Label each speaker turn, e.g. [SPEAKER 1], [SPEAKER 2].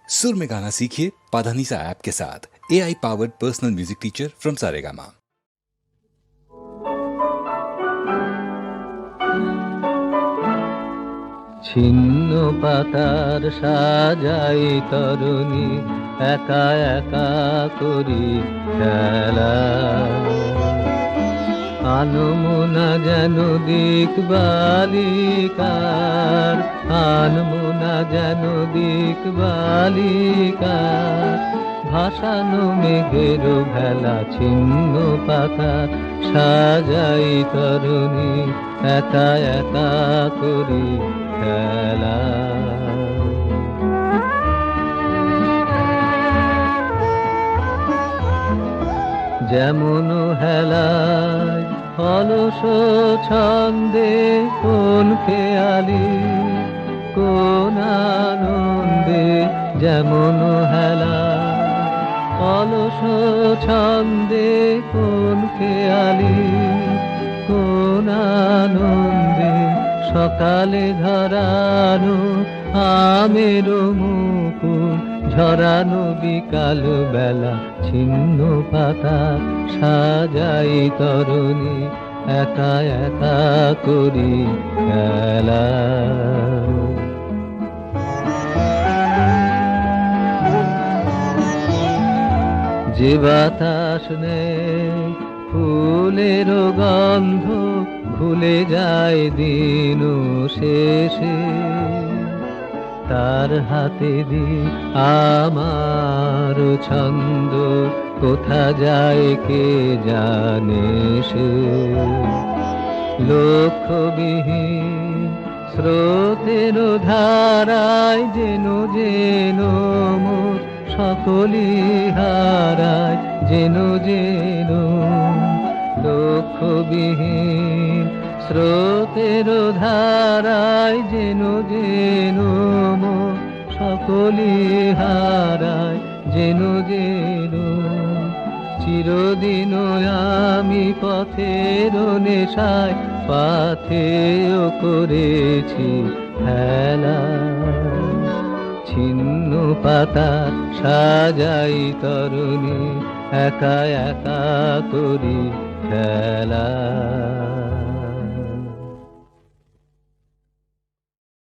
[SPEAKER 1] सुर में गाना सीखिए पाधानीसा ऐप के साथ। AI powered personal music teacher from Saregama.
[SPEAKER 2] ছিন্ন পাতার সাজাই তরুণী একা একা করি খেলা, আনমনা যেন দিক বালিকার, আনমনা যেন দিক বালিকার, ভাসানো মেঘের ভেলা ছিন্ন পাতা সাজাই তরুণী একা একা করি খেলা। যেমন হেলায় অলস ছন্দে কোন খেয়ালি কোন আনন্দে, যেমন হেলায় অলস ছন্দে কোন খেয়ালি কোন আনন্দে, সকালে ধরানো আমের মুকুল ঝরানো বিকাল বেলা ছিন্ন পাতা সাজাই তরুণী একা একা করি খেলা। যে বাতাস নেই ফুলের গন্ধ ভুলে যায় দিন শেষে, তার হাতে দি আমার ছন্দ কোথা যায় কে জানে সে। লক্ষ্যবিহীন স্রোতের ধারায় যেন যেন মোর সকলি হারায় যেন যেন, লক্ষ্যবিহীন স্রোতের ধারায় যেন যেন মোর সকলি হারায় যেন যেন। চিরদিন আমি পথের নেশায় পাথেয় করেছি খেলা, ছিন্ন পাতা সাজাই তরুণী একা একা করি খেলা।